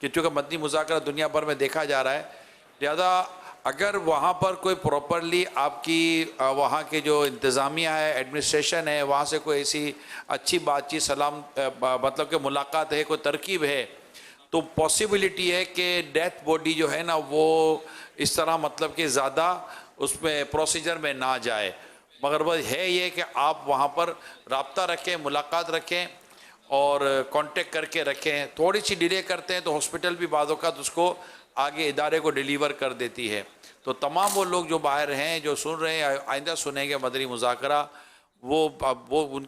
کہ چونکہ مدنی مذاکرہ دنیا بھر میں دیکھا جا رہا ہے، لہذا اگر وہاں پر کوئی پراپرلی آپ کی وہاں کے جو انتظامیہ ہے، ایڈمنسٹریشن ہے، وہاں سے کوئی ایسی اچھی بات چیت سلام مطلب کہ ملاقات ہے، کوئی ترکیب ہے، تو پاسبلٹی ہے کہ ڈیتھ باڈی جو ہے نا وہ اس طرح مطلب کہ زیادہ اس میں پروسیجر میں نہ جائے. مگر وہ ہے یہ کہ آپ وہاں پر رابطہ رکھیں، ملاقات رکھیں اور کانٹیکٹ کر کے رکھیں. تھوڑی سی ڈیلے کرتے ہیں تو ہاسپٹل بھی بعض اوقات اس کو آگے ادارے کو ڈیلیور کر دیتی ہے. تو تمام وہ لوگ جو باہر ہیں، جو سن رہے ہیں، آئندہ سنیں گے مدنی مذاکرہ، وہ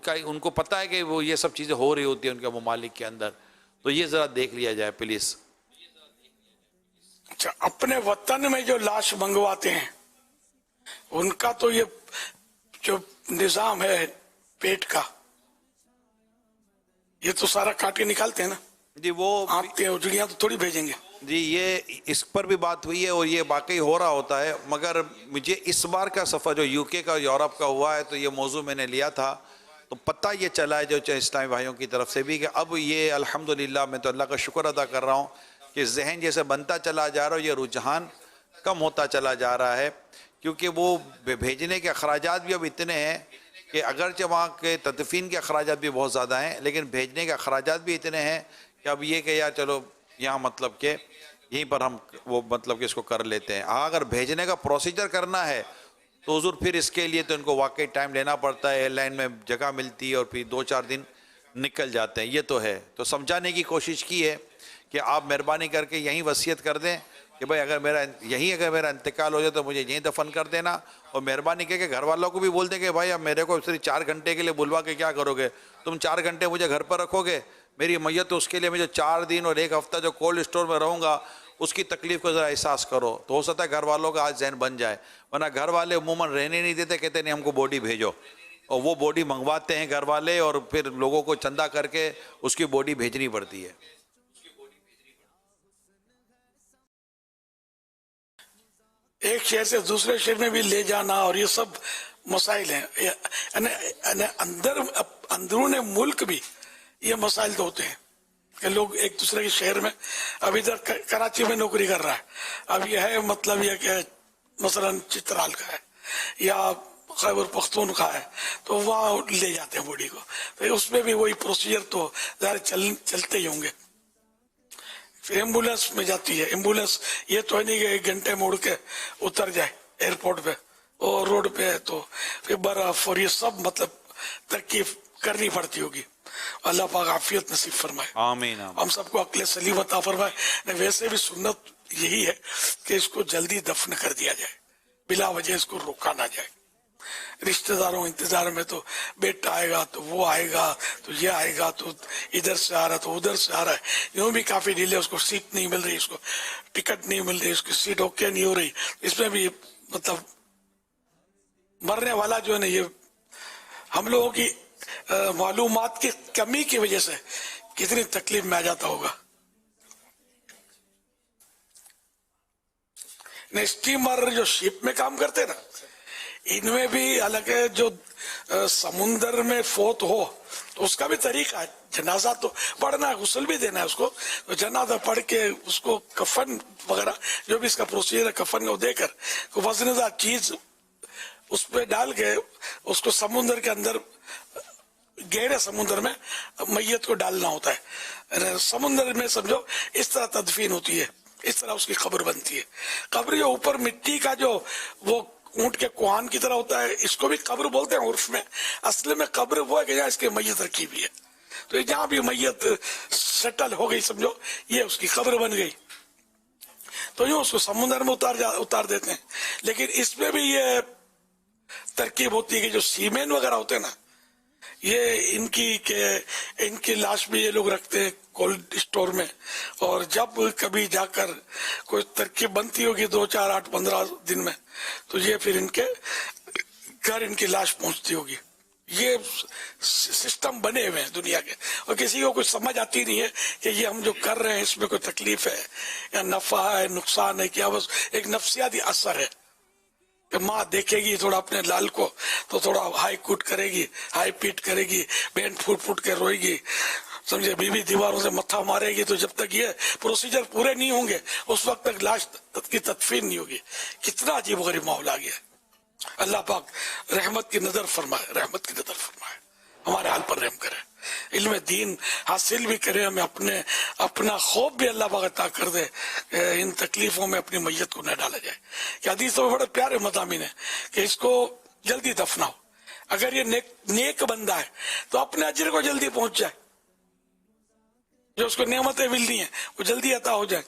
ان کو پتہ ہے کہ وہ یہ سب چیزیں ہو رہی ہوتی ہیں ان کے ممالک کے اندر. تو یہ ذرا دیکھ لیا جائے پلیز. اچھا، اپنے وطن میں جو لاش منگواتے ہیں ان کا تو یہ جو نظام ہے پیٹ کا، یہ تو سارا کاٹ کے نکالتے ہیں نا. جی وہ آنکھیں اجڑیاں تو تھوڑی بھیجیں گے. جی یہ اس پر بھی بات ہوئی ہے اور یہ واقعی ہو رہا ہوتا ہے. مگر مجھے اس بار کا سفر جو یو کے کا یورپ کا ہوا ہے تو یہ موضوع میں نے لیا تھا تو پتہ یہ چلا ہے جو اسلامی بھائیوں کی طرف سے بھی کہ اب یہ الحمدللہ میں تو اللہ کا شکر ادا کر رہا ہوں کہ ذہن جیسے بنتا چلا جا رہا ہے، یہ رجحان کم ہوتا چلا جا رہا ہے، کیونکہ وہ بھیجنے کے اخراجات بھی اب اتنے ہیں کہ اگرچہ وہاں کے تدفین کے اخراجات بھی بہت زیادہ ہیں لیکن بھیجنے کے اخراجات بھی اتنے ہیں کہ اب یہ کہ یار چلو یہاں مطلب کہ یہیں پر ہم وہ مطلب کہ اس کو کر لیتے ہیں. اگر بھیجنے کا پروسیجر کرنا ہے تو حضور پھر اس کے لیے تو ان کو واقعی ٹائم لینا پڑتا ہے، ایئر لائن میں جگہ ملتی ہے اور پھر 2-4 دن نکل جاتے ہیں. یہ تو ہے. تو سمجھانے کی کوشش کی ہے کہ آپ مہربانی کر کے یہیں وصیت کر دیں کہ بھائی اگر میرا انتقال ہو جائے تو مجھے یہیں دفن کر دینا، اور مہربانی کر کے گھر والوں کو بھی بول دیں کہ بھائی اب میرے کو صرف 4 گھنٹے کے لیے بلوا کے کیا کرو گے، تم 4 گھنٹے مجھے گھر پر رکھو گے، میری میت تو اس کے لیے میں جو 4 دن اور 1 ہفتہ جو کولڈ اسٹور میں رہوں گا اس کی تکلیف کو ذرا احساس کرو. تو ہو سکتا ہے گھر والوں کا آج ذہن بن جائے، ورنہ گھر والے عموماً رہنے نہیں دیتے، کہتے نہیں ہم کو باڈی بھیجو، اور وہ باڈی منگواتے ہیں گھر والے اور پھر لوگوں کو چندہ کر کے اس کی باڈی بھیجنی پڑتی ہے. ایک شہر سے دوسرے شہر میں بھی لے جانا اور یہ سب مسائل ہیں. یعنی اندرون ملک بھی یہ مسائل تو ہوتے ہیں کہ لوگ ایک دوسرے کے شہر میں، اب ادھر کراچی میں نوکری کر رہا ہے، اب یہ ہے مطلب یہ کہ مثلا چترال کا ہے یا خیبر پختونخوا ہے تو وہاں لے جاتے ہیں باڈی کو، تو اس میں بھی وہی پروسیجر تو ظاہر چلتے ہی ہوں گے. پھر ایمبولینس میں جاتی ہے، ایمبولینس یہ تو ہے نہیں کہ 1 گھنٹے میں اڑ کے اتر جائے ایئرپورٹ پہ اور روڈ پہ ہے، تو پھر برف اور یہ سب مطلب ترکیب کرنی پڑتی ہوگی. اللہ پاک عافیت نصیب فرمائے. آمین. ہم سب کو عقل سلیم عطا فرمائے. ویسے بھی سنت یہی ہے کہ اس کو جلدی دفن کر دیا جائے، بلا وجہ اس کو روکا نہ جائے. رشتہ داروں انتظار میں تو بیٹا آئے گا تو وہ آئے گا تو یہ آئے گا تو ادھر سے آ رہا تو ادھر سے آ رہا ہے، یوں بھی کافی ڈیلے، اس کو سیٹ نہیں مل رہی، اس کو ٹکٹ نہیں مل رہی، اس کی سیٹ اوکے نہیں ہو رہی. اس میں بھی مطلب مرنے والا جو ہے نا، یہ ہم لوگوں کی معلومات کی کمی کی وجہ سے کتنی تکلیف میں آ جاتا ہوگا. اسٹیمر جو شپ میں کام کرتے نا، ان میں بھی حالانکہ جو سمندر میں فوت ہو تو اس کا بھی طریقہ ہے، جنازہ تو پڑھنا ہے، غسل بھی دینا ہے اس کو، تو جنازہ پڑھ کے اس کو کفن وغیرہ جو بھی اس کا پروسیجر ہے کفن کو دے کر وزن دار چیز اس پہ ڈال کے اس کو سمندر کے اندر، گہرے سمندر میں میت کو ڈالنا ہوتا ہے. سمندر میں سمجھو اس طرح تدفین ہوتی ہے، اس طرح اس کی قبر بنتی ہے. قبر جو اوپر مٹی کا جو وہ اونٹ کے کوہان کی طرح ہوتا ہے، اس کو بھی قبر بولتے ہیں عرف میں. اصل میں قبر وہ ہے کہ جہاں اس کی میت رکھی ہوئی ہے، تو جہاں بھی میت سیٹل ہو گئی سمجھو یہ اس کی قبر بن گئی، تو یوں اس کو سمندر میں اتار دیتے ہیں. لیکن اس میں بھی یہ ترکیب ہوتی ہے کہ جو سیمین وغیرہ ہوتے ہیں نا، یہ ان کی لاش بھی یہ لوگ رکھتے ہیں کولڈ اسٹور میں، اور جب کبھی جا کر کوئی ترکیب بنتی ہوگی 2, 4, 8, 15 دن میں، تو یہ پھر ان کے گھر ان کی لاش پہنچتی ہوگی. یہ سسٹم بنے ہوئے ہیں دنیا کے، اور کسی کو کچھ سمجھ آتی نہیں ہے کہ یہ ہم جو کر رہے ہیں اس میں کوئی تکلیف ہے یا نفع ہے، نقصان ہے، کیا بس ایک نفسیاتی اثر ہے کہ ماں دیکھے گی تھوڑا اپنے لال کو تو تھوڑا ہائی کوٹ کرے گی، ہائی پیٹ کرے گی، بین پھوٹ پھوٹ کے روئے گی. سمجھے بیوی دیواروں سے متھا مارے گی تو جب تک یہ پروسیجر پورے نہیں ہوں گے اس وقت تک لاش کی تدفین نہیں ہوگی. کتنا عجیب و غریب ماحول آ گیا. اللہ پاک رحمت کی نظر فرمائے، رحمت کی نظر فرمائے، ہمارے حال پر رحم کرے، علم دین حاصل بھی کرے، ہمیں اپنا خوف بھی اللہ پاک عطا کر دے، ان تکلیفوں میں اپنی میت کو نہ ڈالا جائے. کہ حدیثوں میں بڑے پیارے مضامین ہیں کہ اس کو جلدی دفناؤ. اگر یہ نیک بندہ ہے تو اپنے اجر کو جلدی پہنچ جائے، جو اس کو نعمتیں ملنی ہیں وہ جلدی عطا ہو جائے.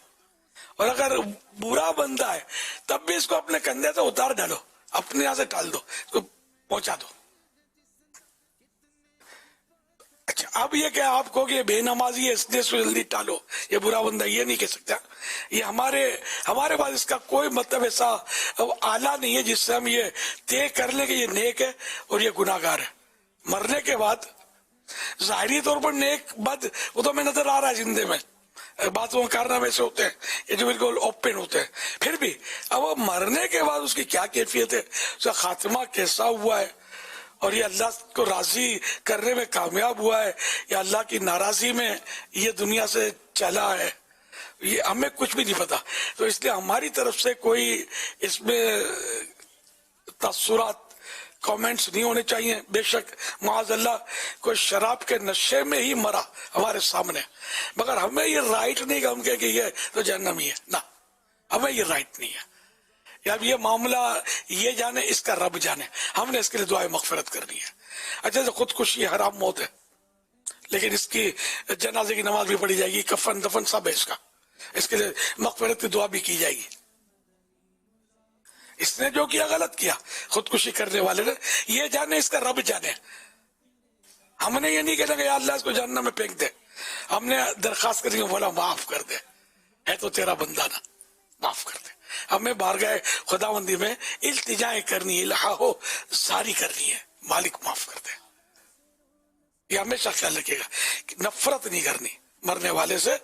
اور اگر برا بندہ ہے تب بھی اس کو اپنے کندھے سے اتار ڈالو، اپنے یہاں سے ٹال دو، اس کو پہنچا دو. اچھا اب یہ کہ آپ کو کہ بے نمازی ہے اس لیے اس کو جلدی ٹالو، یہ برا بندہ، یہ نہیں کہہ سکتا. یہ ہمارے پاس اس کا کوئی مطلب ایسا آلہ نہیں ہے جس سے ہم یہ طے کر لیں کہ یہ نیک ہے اور یہ گناہ گار ہے. مرنے کے بعد ظاہری طور پر نیک بد وہ تو ہمیں نظر آ رہا ہے زندے میں، باتوں کارنامے سے ہوتے ہیں یہ جو بالکل اوپن ہوتے ہیں. پھر بھی اب وہ مرنے کے بعد اس کی کیا کیفیت ہے، اس کا خاتمہ کیسا ہوا ہے، اور یہ اللہ کو راضی کرنے میں کامیاب ہوا ہے یا اللہ کی ناراضی میں یہ دنیا سے چلا ہے، یہ ہمیں کچھ بھی نہیں پتا. تو اس لیے ہماری طرف سے کوئی اس میں تاثرات کامنٹس نہیں ہونے چاہیے. بے شک معاذ اللہ کوئی شراب کے نشے میں ہی مرا ہمارے سامنے، مگر ہمیں یہ رائٹ نہیں کہ ہم کہیں کہ یہ تو جہنمی ہے، نہ، ہمیں یہ رائٹ نہیں ہے. یا اب یہ معاملہ یہ جانے اس کا رب جانے، ہم نے اس کے لیے دعائیں مغفرت کرنی ہے. اچھا تو خودکشی حرام موت ہے، لیکن اس کی جنازے کی نماز بھی پڑھی جائے گی، کفن دفن سب ہے اس کے لیے مغفرت کی دعا بھی کی جائے گی. اس نے جو کیا غلط کیا، خودکشی کرنے والے نے، یہ جانے اس کا رب جانے. ہم نے یہ نہیں کہنا کہ یا اللہ اس کو جہنم میں پھینک دے، ہم نے درخواست کرنی بولا معاف کر دے، ہے تو تیرا بندہ نا، معاف کر دے. ہمیں بارگاہ خداوندی میں التجائیں کرنی ہے، الہا ہو زاری کرنی ہے، مالک معاف کر دے. یہ ہمیشہ خیال رکھے گا کہ نفرت نہیں کرنی مرنے والے سے،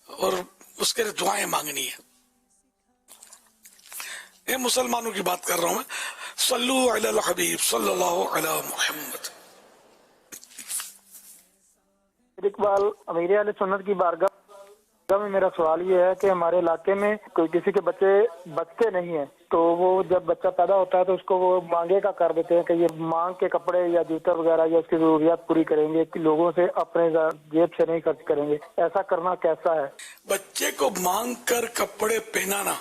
اور اس کے لیے دعائیں مانگنی ہے. یہ مسلمانوں کی بات کر رہا ہوں میں. صلو علی الحبیب صلی اللہ علی محمد. اقبال امیر اہل سنت کی بارگاہ میں میرا سوال یہ ہے کہ ہمارے علاقے میں کوئی کسی کے بچے بچتے نہیں ہیں، تو وہ جب بچہ پیدا ہوتا ہے تو اس کو وہ مانگے کا کر دیتے ہیں کہ یہ مانگ کے کپڑے یا جوتا وغیرہ یا اس کی ضروریات پوری کریں گے، کہ لوگوں سے اپنے جیب سے نہیں خرچ کریں گے. ایسا کرنا کیسا ہے؟ بچے کو مانگ کر کپڑے پہنانا،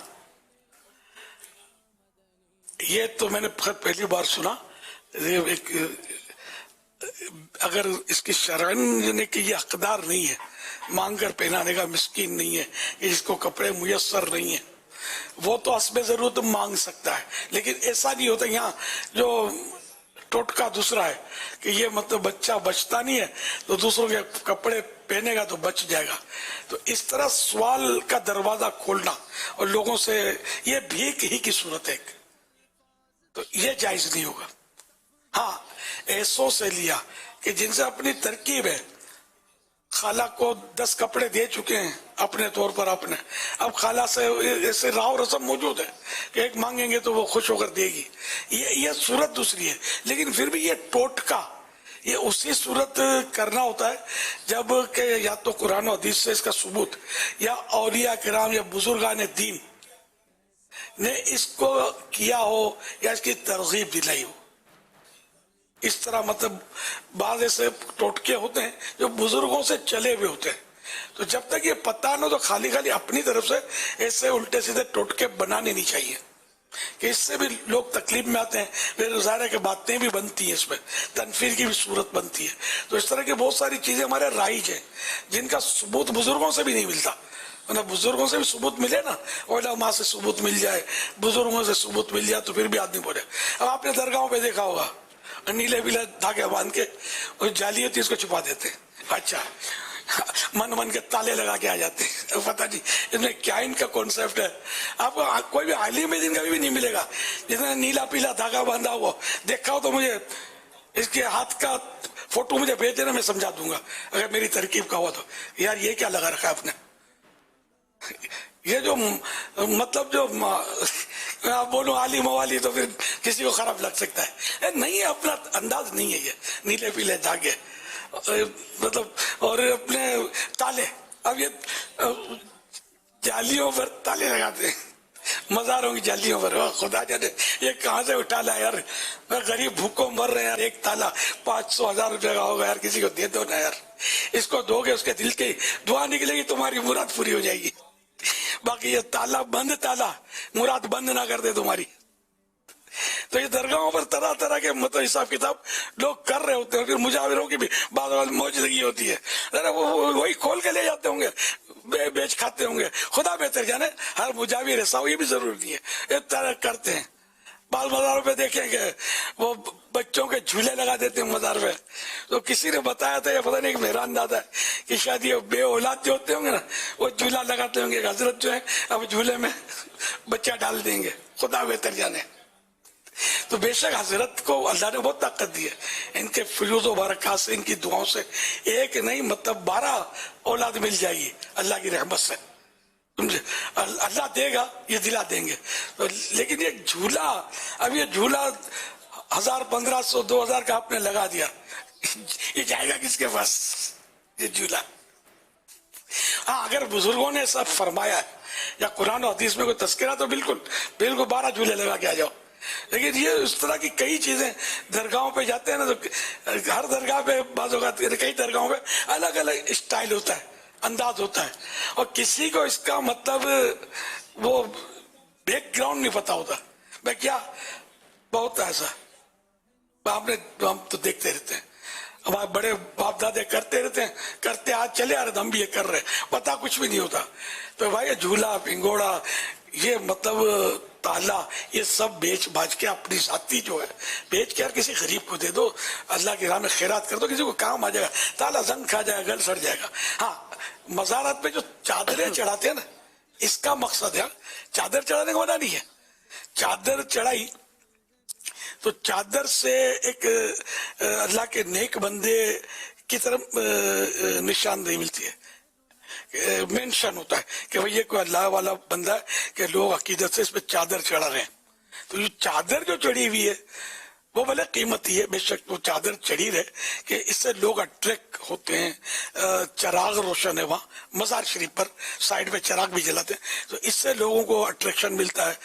یہ تو میں نے پہلی بار سنا. اگر اس کی شرعن کہ یہ حقدار نہیں ہے مانگ کر پہنانے کا، مسکین نہیں ہے کہ اس کو کپڑے میسر نہیں ہیں، وہ تو حسب ضرورت مانگ سکتا ہے. لیکن ایسا نہیں ہوتا. یہاں جو ٹوٹکا دوسرا ہے کہ یہ مطلب بچہ بچتا نہیں ہے تو دوسروں کے کپڑے پہنے گا تو بچ جائے گا. تو اس طرح سوال کا دروازہ کھولنا اور لوگوں سے، یہ بھیک ہی کی صورت ہے، تو یہ جائز نہیں ہوگا. ہاں ایسوں سے لیا کہ جن سے اپنی ترکیب ہے، خالہ کو 10 کپڑے دے چکے ہیں اپنے طور پر اپنے، اب خالہ سے ایسے راو رسم موجود ہے کہ ایک مانگیں گے تو وہ خوش ہو کر دے گی. یہ صورت دوسری ہے. لیکن پھر بھی یہ ٹوٹکا یہ اسی صورت کرنا ہوتا ہے جب کہ یا تو قرآن و حدیث سے اس کا ثبوت، یا اولیاء کرام یا بزرگان دین نے اس کو کیا ہو یا اس کی ترغیب دلائی ہو. اس طرح مطلب بعض ایسے ٹوٹکے ہوتے ہیں جو بزرگوں سے چلے ہوئے ہوتے ہیں، تو جب تک یہ پتہ نہ تو خالی اپنی طرف سے ایسے الٹے سیدھے ٹوٹکے بنانے نہیں چاہیے کہ اس سے بھی لوگ تکلیف میں آتے ہیں. پھر ظاہر کہ باتیں بھی بنتی ہیں، اس میں تنفیر کی بھی صورت بنتی ہے. تو اس طرح کی بہت ساری چیزیں ہمارے رائج ہیں جن کا ثبوت بزرگوں سے بھی نہیں ملتا. بزرگوں سے بھی ثبوت ملے نا، علماء سے ثبوت مل جائے، بزرگوں سے ثبوت مل جائے تو پھر بھی آدمی بولے. اب آپ نے درگاہوں پہ دیکھا ہوگا نیلے پیلے دھاگے باندھ کے اور جالی ہوتی اس کو چھپا دیتے ہیں. اچھا من کے تالے لگا کے آ جاتے ہیں. پتہ نہیں اس میں کیا ان کا کانسیپٹ ہے. آپ کو کوئی بھی عالم دین کا بھی نہیں ملے گا جس نے نیلا پیلا دھاگا باندھا ہوا دیکھا ہو تو مجھے اس کے ہاتھ کا فوٹو مجھے بھیج دینا، میں سمجھا دوں گا اگر میری ترکیب کا ہوا تو. یار یہ کیا لگا رکھا ہے آپ نے؟ یہ جو مطلب جو آپ بولو عالی موالی تو پھر کسی کو خراب لگ سکتا ہے. نہیں، اپنا انداز نہیں ہے یہ نیلے پیلے دھاگے. مطلب اور اپنے تالے، اب یہ جالیوں پر تالے لگاتے ہیں، مزاروں کی جالیوں پر. خدا جانے یہ کہاں سے اٹھا لا یار، میں غریب بھوکوں مر رہے ہیں یار، ایک تالا 500,000 روپے کا ہوگا یار، کسی کو دے دو نا یار. اس کو دو گے اس کے دل کی دعا نکلے گی، تمہاری مراد پوری ہو جائے گی. باقی یہ تالا بند تالا مراد بند نہ کر دے تمہاری. تو یہ درگاہوں پر طرح طرح کے مطلب حساب کتاب لوگ کر رہے ہوتے ہیں. پھر مجاوروں کی بھی بعض موج لگی ہوتی ہے، وہی کھول کے لے جاتے ہوں گے، بیچ کھاتے ہوں گے. خدا بہتر جانے، ہر مجاور ایسا ہو یہ بھی ضروری نہیں ہے، یہ طرح کرتے ہیں. بعض مزاروں پہ دیکھیں گے وہ بچوں کے جھولے لگا دیتے ہیں مزار پہ. تو کسی نے بتایا تھا، یہ پتہ نہیں کہ مہران دادا ہے، کہ شاید یہ بے اولاد جو ہوتے ہوں گے نا، وہ جھولا لگاتے ہوں گے. حضرت جو ہے اب جھولے میں بچہ ڈال دیں گے، خدا بہتر جانے. تو بے شک حضرت کو اللہ نے بہت طاقت دی ہے، ان کے فیوز و برکات سے، ان کی دعاؤں سے ایک نہیں مطلب 12 اولاد مل جائے گی اللہ کی رحمت سے. اللہ دے گا، یہ دلا دیں گے. لیکن یہ جھولا، اب یہ جھولا 1000 1500 2000 کا آپ نے لگا دیا، یہ جائے گا کس کے پاس یہ جھولا؟ ہاں اگر بزرگوں نے سب فرمایا ہے یا قرآن و حدیث میں کوئی تذکرہ تو بالکل 12 جھولے لگا کے آ جاؤ. لیکن یہ اس طرح کی کئی چیزیں درگاہوں پہ جاتے ہیں نا، تو ہر درگاہ پہ بعض اوقات کئی درگاہوں پہ الگ الگ اسٹائل ہوتا ہے، انداز ہوتا ہے، اور کسی کو اس کا مطلب وہ بیک گراؤنڈ نہیں پتا ہوتا. میں کیا بہت ایسا ہم تو دیکھتے رہتے ہیں، ہمارے بڑے باپ دادے کرتے رہتے ہیں، کرتے آج چلے آ رہے ہم بھی یہ کر رہے ہیں، پتا کچھ بھی نہیں ہوتا. تو بھائی جھولا پنگوڑا یہ مطلب تالا یہ سب بیچ باج کے اپنی ذاتی جو ہے بیچ کے کسی غریب کو دے دو، اللہ کی راہ میں خیرات کر دو، کسی کو کام آ جائے گا. تالا زنگ کھا جائے گا، گل سڑ جائے گا. ہاں مزارات پہ جو چادریں چڑھاتے ہیں نا، اس کا مقصد ہے، چادر چڑھانے کا منع نہیں ہے. چادر چڑھائی تو چادر سے ایک اللہ کے نیک بندے کی طرف نشاندہی ملتی ہے، مینشن ہوتا ہے کہ یہ کوئی اللہ والا بندہ ہے کہ لوگ عقیدت سے اس پہ چادر چڑھا رہے ہیں. تو یہ چادر جو چڑھی ہوئی ہے وہ بھلے قیمتی ہے، بے شک وہ چادر چڑھی رہے کہ اس سے لوگ اٹریکٹ ہوتے ہیں. چراغ روشن ہے وہاں مزار شریف پر، سائڈ پہ چراغ بھی جلاتے ہیں، تو اس سے لوگوں کو اٹریکشن ملتا ہے.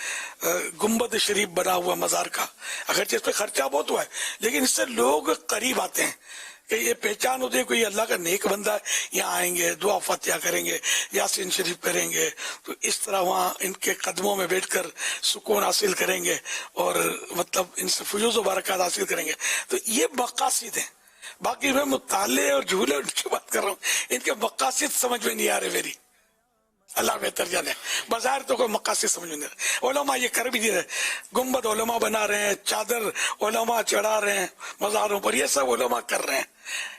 گنبد شریف بنا ہوا مزار کا، اگرچہ اس پہ خرچہ بہت ہوا ہے لیکن اس سے لوگ قریب آتے ہیں کہ یہ پہچان ہوتی ہے کوئی اللہ کا نیک بندہ ہے، یہاں آئیں گے، دعا فاتحہ کریں گے، یاسین شریف کریں گے. تو اس طرح وہاں ان کے قدموں میں بیٹھ کر سکون حاصل کریں گے اور مطلب ان سے فیوز و برکات حاصل کریں گے. تو یہ مقاصد ہیں. باقی میں مطالعے اور جھولے ان کی بات کر رہا ہوں، ان کے مقاصد سمجھ میں نہیں آ رہے میری، اللہ بہتر جانے. بظاہر تو کوئی مقاصد سمجھ میں نہیں رہے. علماء یہ کر بھی نہیں رہے، گنبد علماء بنا رہے ہیں، چادر علماء چڑھا رہے ہیں مزاروں پر، یہ سب علماء کر رہے ہیں.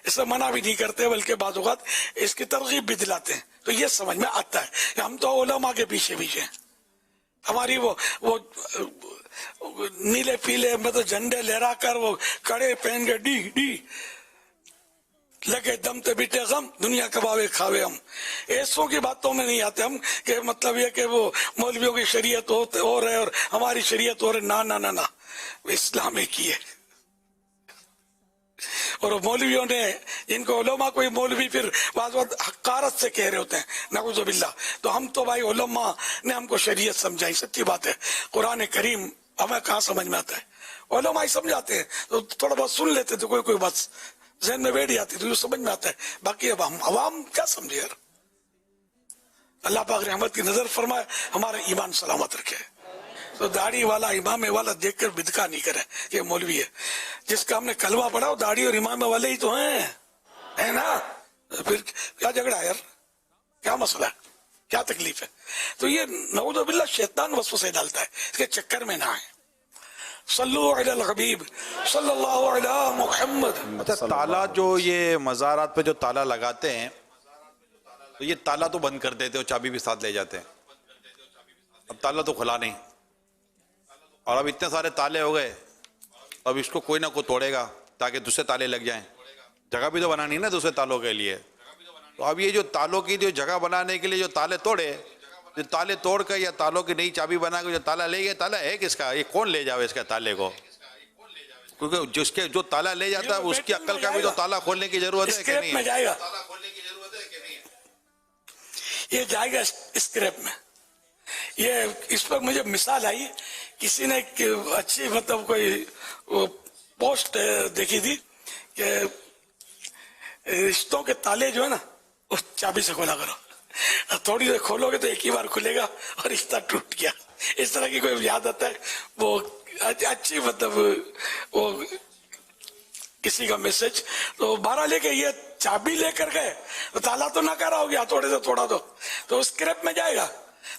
اس سے منع بھی نہیں کرتے بلکہ بعض اوقات اس کی ترغیب بھی دلاتے ہیں. تو یہ سمجھ میں آتا ہے کہ ہم تو علماء کے پیچھے ہیں. ہماری وہ نیلے پیلے مطلب جھنڈے لہرا کر وہ کڑے پہن کے ڈی ڈی لگے دم تے بیٹے غم دنیا کباوے کھاوے، ہم ایسوں کی باتوں میں نہیں آتے ہم کہ مطلب یہ کہ وہ مولویوں کی شریعت ہو رہے اور ہماری شریعت ہو رہے. نہ نہ نہ نہ، اسلام ایک ہی ہے. اور مولویوں نے جن کو علماء کوئی مولوی پھر بعض وقت حقارت سے کہہ رہے ہوتے ہیں، نعوذ باللہ. تو ہم تو بھائی علماء نے ہم کو شریعت سمجھائی، سچی بات ہے. قرآن کریم ہمیں کہاں سمجھ میں آتا ہے، علماء ہی سمجھاتے ہیں تو تھوڑا بہت سن لیتے تو کوئی بات ذہن میں بیٹھ جاتی تو یہ سمجھ میں آتا ہے. باقی اب ہم عوام کیا سمجھے یار. اللہ پاک رحمت کی نظر فرمائے، ہمارا ایمان سلامت رکھے. تو داڑھی والا امام والا دیکھ کر بدکا نہیں کرے یہ مولوی ہے. جس کا ہم نے کلمہ پڑھا وہ داڑھی اور امام والے ہی تو ہیں نا. پھر کیا جھگڑا ہے یار، کیا مسئلہ ہے، کیا تکلیف ہے. تو یہ نعوذ باللہ شیطان وسوسے ڈالتا ہے، اس کے چکر میں نہ آئے. صلو علی الحبیب صلی اللہ علی محمد. اچھا تالا جو یہ مزارات پہ جو تالا لگاتے ہیں تو یہ تالا تو بند کر دیتے اور چابی بھی ساتھ لے جاتے ہیں. اب تالا تو کھلا نہیں، اور اب اتنے سارے تالے ہو گئے، اب اس کو کوئی نہ کوئی توڑے گا تاکہ دوسرے تالے لگ جائیں. جگہ بھی تو بنانی ہے نا دوسرے تالوں کے لیے. تو اب یہ جو تالوں کی جو جگہ بنانے کے لیے جو تالے توڑے، جو تالے توڑ کر یا تالوں کی نئی چابی بنا کے جو تالا لے گئے، تالا ہے کس کا؟ یہ کون لے جاوے اس کا تالے کو؟ کیونکہ جس کے جو تالا لے جاتا ہے اس کی عقل کا بھی تو تالا کھولنے کی ضرورت ہے کہ نہیں؟ یہ جائے گا اسکریپ میں. یہ اس پر مجھے مثال آئی, کسی نے ایک اچھی مطلب کوئی پوسٹ دیکھی تھی کہ رشتوں کے تالے جو ہے نا وہ چابی سے کھولا کرو, تھوڑی دیر کھولو گے تو ایک ہی بار کھلے گا اور رشتہ ٹوٹ گیا. اس طرح کی کوئی یاد آتا ہے وہ اچھی مطلب وہ کسی کا میسج. تو بارہ لے کے یہ چابی لے کر گئے تو تالا تو نہ کرا ہو گیا, تھوڑے سے تھوڑا تو اسکریپ میں جائے گا.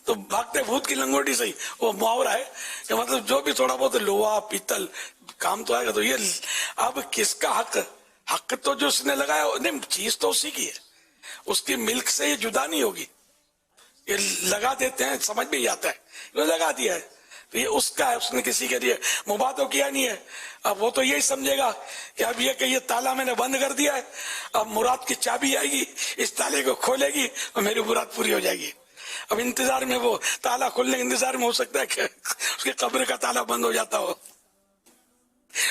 تو بھاگتے بھوت کی لنگوٹی سے ہی وہ محاورہ ہے کہ مطلب جو بھی تھوڑا بہت لوہا پیتل کام تو آئے گا. تو یہ اب کس کا حق تو جو اس نے لگایا نہیں, چیز تو اسی کی ہے, اس کی ملک سے یہ جدا نہیں ہوگی. یہ لگا دیتے ہیں, سمجھ بھی آتا ہے وہ لگا دیا ہے تو یہ اس کا ہے, اس نے کسی کے لیے مباح تو کیا نہیں ہے. اب وہ تو یہی سمجھے گا کہ اب یہ کہ یہ تالا میں نے بند کر دیا ہے, اب مراد کی چابی آئے گی, اس تالے کو کھولے گی اور میری مراد پوری ہو جائے گی. اب انتظار میں وہ تالا کھولنے کے انتظار میں ہو سکتا ہے کہ اس کی قبر کا تالا بند ہو جاتا ہو.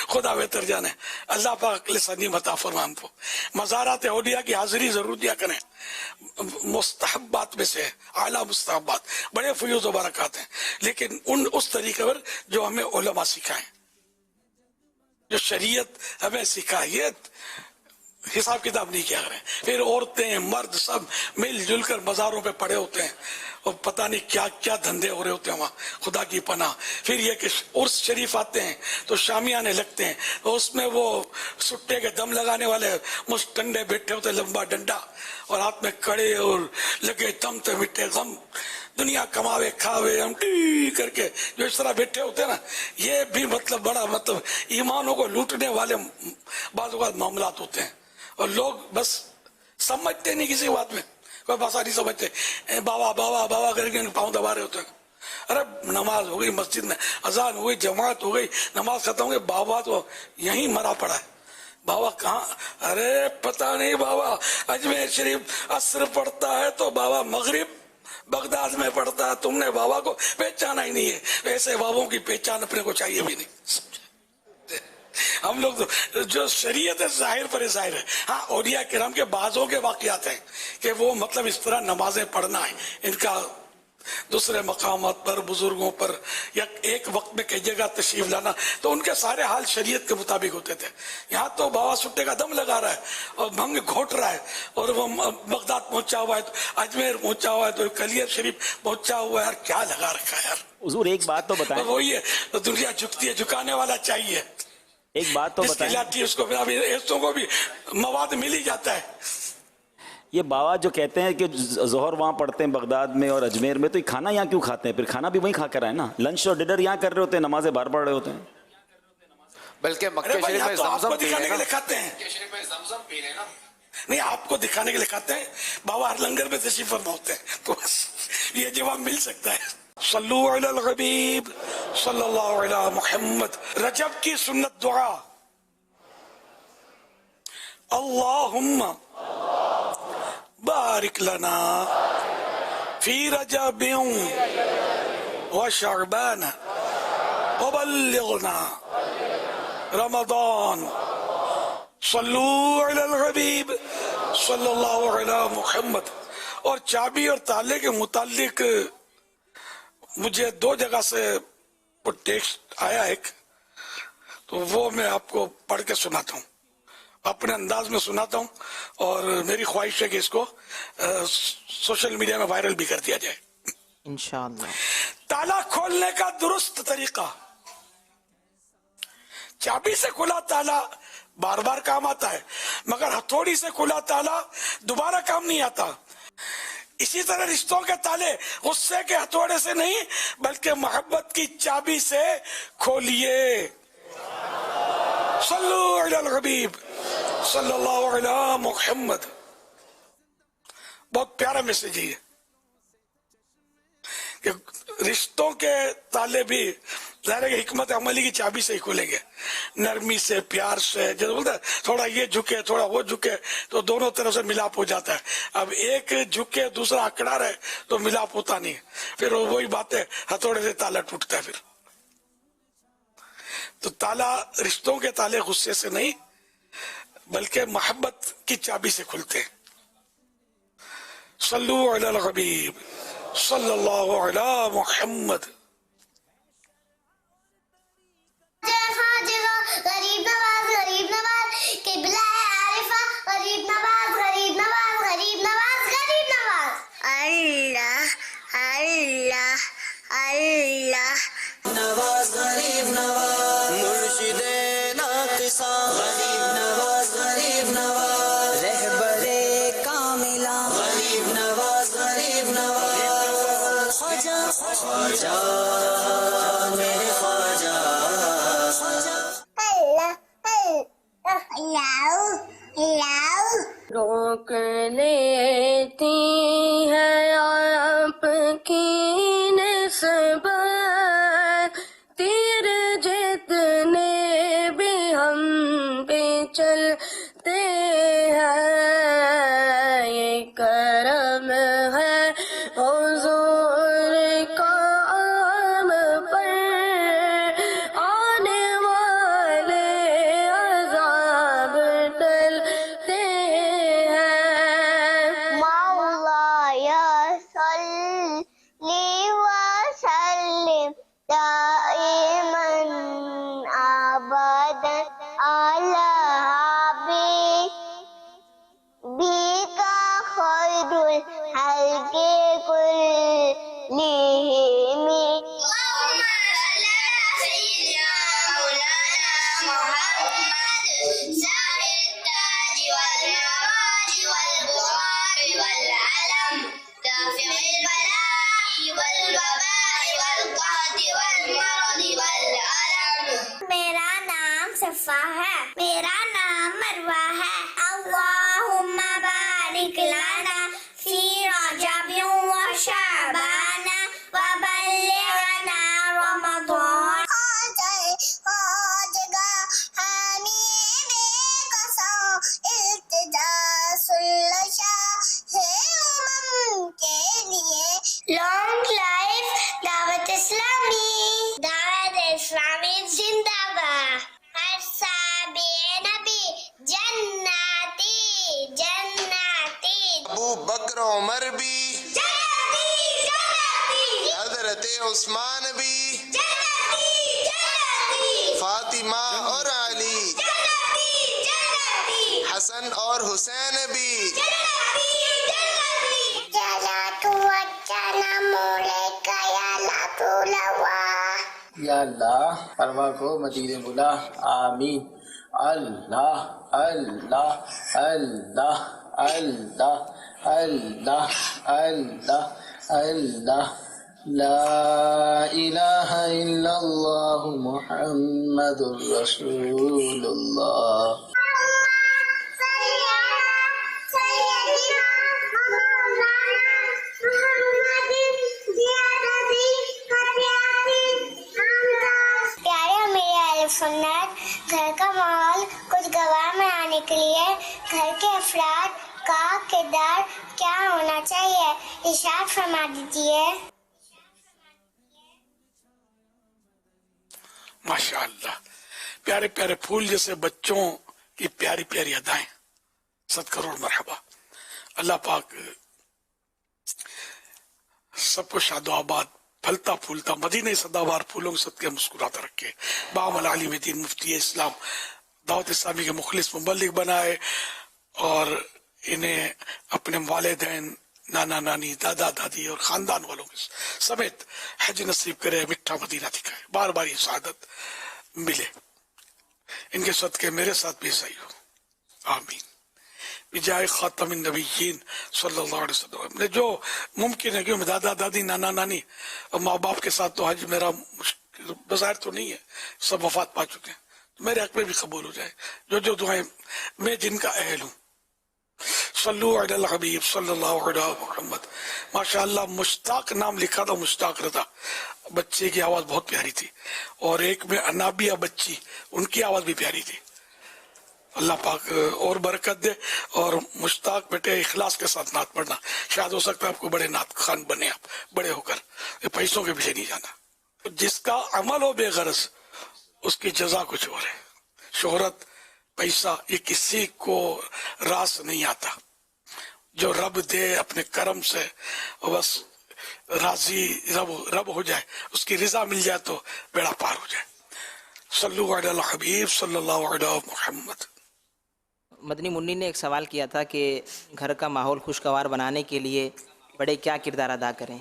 خدا بہتر جانے. اللہ پاک عقل سلیم عطا فرمائے ہم کو. مزارات اولیاء کی حاضری ضرور دیا کریں, مستحبات میں سے اعلیٰ مستحبات, بڑے فیوز و برکات ہیں, لیکن اس طریقے پر جو ہمیں علماء سکھائیں, جو شریعت ہمیں سکھائیے, حساب کتاب نہیں کیا کریں. پھر عورتیں مرد سب مل جل کر مزاروں پہ پڑے ہوتے ہیں اور پتہ نہیں کیا کیا دھندے ہو رہے ہوتے ہیں وہاں, خدا کی پناہ. پھر یہ کہ عرس شریف آتے ہیں تو شامیانے لگتے ہیں, تو اس میں وہ سٹے کے دم لگانے والے مستنڈے بیٹھے ہوتے, لمبا ڈنڈا اور ہاتھ میں کڑے اور لگے دم تے مٹے غم, دنیا کماوے کھاوے ہم ٹی کر کے جو اس طرح بیٹھے ہوتے ہیں نا, یہ بھی مطلب بڑا مطلب ایمانوں کو لوٹنے والے بعض اوقات معاملات ہوتے ہیں. اور لوگ بس سمجھتے نہیں کسی بات میں, کوئی بات نہیں سمجھتے, بابا بابا بابا کر کے پاؤں دبا رہے ہوتے ہیں. ارے نماز ہو گئی مسجد میں, اذان ہو گئی, جماعت ہو گئی, نماز ختم ہو گئی, بابا تو یہیں مرا پڑا ہے. بابا کہاں؟ ارے پتہ نہیں بابا اجمیر شریف عصر پڑھتا ہے تو بابا مغرب بغداد میں پڑھتا ہے, تم نے بابا کو پہچانا ہی نہیں ہے. ایسے بابوں کی پہچان اپنے کو چاہیے بھی نہیں. ہم لوگ تو جو شریعت ہے ظاہر پر ظاہر ہے. ہاں اولیاء کرام کے بعضوں کے واقعات ہیں کہ وہ مطلب اس طرح نمازیں پڑھنا ہے, ان کا دوسرے مقامات پر بزرگوں پر یا ایک وقت میں کئی جگہ تشریف لانا, تو ان کے سارے حال شریعت کے مطابق ہوتے تھے. یہاں تو بابا سٹے کا دم لگا رہا ہے اور بھنگ گھوٹ رہا ہے, اور وہ بغداد پہنچا ہوا ہے, تو اجمیر پہنچا ہوا ہے, تو کلیئر شریف پہنچا ہوا ہے. یار کیا لگا رکھا ہے یار. حضور ایک بات تو بتائیں, وہی ہے دنیا جھکتی ہے, جھکانے والا چاہیے. ایک بات تو بتائیں, اس کو ایسوں کو بھی مواد مل ہی جاتا ہے. یہ بابا جو کہتے ہیں کہ ظہر وہاں پڑھتے ہیں بغداد میں اور اجمیر میں, تو یہ کھانا یہاں کیوں کھاتے ہیں؟ پھر کھانا بھی وہیں کھا کر آئے نا, لنچ اور ڈنر یہاں کر رہے ہوتے ہیں, نمازیں بار پڑھ رہے ہوتے ہیں. بلکہ مکہ شریف میں زمزم پی دکھانے کے رہے لیے کھاتے ہیں, نہیں آپ کو دکھانے کے لیے کھاتے ہیں. بابا ہر لنگر میں تشریف فرما ہوتے ہیں, تو یہ جواب مل سکتا ہے. صلو علی الحبیب صلی اللہ علی محمد. رجب کی سنت دعا, اللہم بارک لنا فی رجب و شعبان وبلغنا رمضان. صلو علی الحبیب صلی اللہ علی محمد. اور چابی اور تالے کے متعلق مجھے 2 جگہ سے ٹیکسٹ آیا ایک, تو وہ میں آپ کو پڑھ کے سناتا ہوں, اپنے انداز میں سناتا ہوں, اور میری خواہش ہے کہ اس کو سوشل میڈیا میں وائرل بھی کر دیا جائے انشاءاللہ. تالا کھولنے کا درست طریقہ. چابی سے کھلا تالا بار بار کام آتا ہے, مگر ہتھوڑی سے کھلا تالا دوبارہ کام نہیں آتا. اسی طرح رشتوں کے تالے غصے کے ہتھوڑے سے نہیں بلکہ محبت کی چابی سے کھولیے. صلو علی الحبیب صلی اللہ علی محمد. بہت پیارا میسج ہے کہ رشتوں کے تالے بھی ظاہر ہے کہ حکمت عملی کی چابی سے ہی کھولیں گے, نرمی سے, پیار سے. جیسے بولتا ہے تھوڑا یہ جھکے تھوڑا وہ جھکے تو دونوں طرف سے ملاپ ہو جاتا ہے. اب ایک جھکے دوسرا اکڑا رہے تو ملاپ ہوتا نہیں, پھر وہی بات ہے ہتھوڑے سے تالا ٹوٹتا ہے. پھر تو تالا رشتوں کے تالے غصے سے نہیں بلکہ محبت کی چابی سے کھلتے ہیں. صلو علی الحبیب صلی اللہ علی محمد. غریب نواز غریب نواز قبلہ عارفہ غریب نواز غریب نواز غریب نواز غریب نواز. اللہ اللہ اللہ نواز غریب نواز مرشد ناقصہ غریب نواز غریب نواز رہبر کاملہ غریب نواز غریب نواز خواجہ خواجہ میرے خواجہ روک لیتی ہے آپ کی نسبت تیر جتنے بھی ہم پہ چلتے ہیں یہ کرم ہے حضور کا ہم پر آنے والے عذاب ٹلتے ہیں. مولاي صل وسلم دائما ابدا على حبيبك خير الخلق كلهم. اللهم صل على سيدنا مولانا محمد ساحر التاج والمعراج والبخار والعلم دافع البلاء والوباء والقهر والمرض والألم. میرا نام صفا ہے میرا نام مروہ ہے. اللہم بارک لنا فی رجب وشعبان وبلغنا رمضان. لانگ لائف دعوت اسلامی. دعوت اسلامی زندہ باد. ہر صحابی نبی جناتی جناتی. ابو بکر عمر بھی جناتی جناتی حضرت عثمان بھی جناتی جناتی فاطمہ اور علی جناتی جناتی حسن اور حسین بھی جناتی جناتی. جنات والسلام علیک یا رسول اللہ. یا اللہ ارواح کو مدینے بلا آمین. اللہ اللہ اللہ اللہ اللہ اللہ اللہ لا الہ الا اللہ محمد رسول اللہ. سنت گھر کا ماحول کچھ گواہ میں آنے کے لیے گھر کے افراد کا کردار کیا ہونا چاہیے ارشاد فرما دیجیے. ماشاء اللہ پیارے پیارے پھول جیسے بچوں کی پیاری پیاری ادائیں. 100 کروڑ مرحبا. اللہ پاک سب کو شاد و آباد پھلتا پھولتا مدینہ سداوار پھولوں کے صدقے مسکراتا رکھے. بام العالم دین مفتی اسلام دعوت اسلامی کے مخلص مبلغ بنائے اور انہیں اپنے والدین نانا نانی دادا دادی اور خاندان والوں کے سمیت حج نصیب کرے. مٹھا مدینہ دکھائے. بار بار یہ سعادت ملے. ان کے صدقے میرے ساتھ بھی صحیح ہو. آمین. بجائے خاتم النبیین صلی اللہ علیہ وسلم نے جو ممکن ہے کہ دادا دادی نانا نانی اور ماں باپ کے ساتھ تو حج میرا بظاہر تو نہیں ہے, سب وفات پا چکے ہیں, تو میرے حق میں بھی قبول ہو جائے جو دعائیں میں جن کا اہل ہوں. صلو علی الحبیب صلی اللہ علیہ محمد. ماشاءاللہ مشتاق نام لکھا تھا, مشتاق رضا. بچے کی آواز بہت پیاری تھی, اور ایک میں انابیہ بچی ان کی آواز بھی پیاری تھی. اللہ پاک اور برکت دے. اور مشتاق بیٹے اخلاص کے ساتھ نعت پڑھنا, شاید ہو سکتا ہے آپ کو بڑے نعت خان بنے آپ بڑے ہو کر. پیسوں کے پیچھے نہیں جانا. جس کا عمل ہو بے غرض اس کی جزا کچھ اور ہے. شہرت پیسہ یہ کسی کو راس نہیں آتا. جو رب دے اپنے کرم سے بس راضی رب ہو جائے, اس کی رضا مل جائے تو بیڑا پار ہو جائے. صلو علی الحبیب صلی اللہ علیہ محمد. مدنی منی نے ایک سوال کیا تھا کہ گھر کا ماحول خوشگوار بنانے کے لیے بڑے کیا کردار ادا کریں؟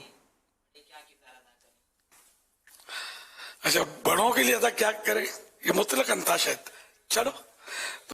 اچھا, بڑوں کے لیے ادا کیا کریں, یہ مطلق انتا شاید. چلو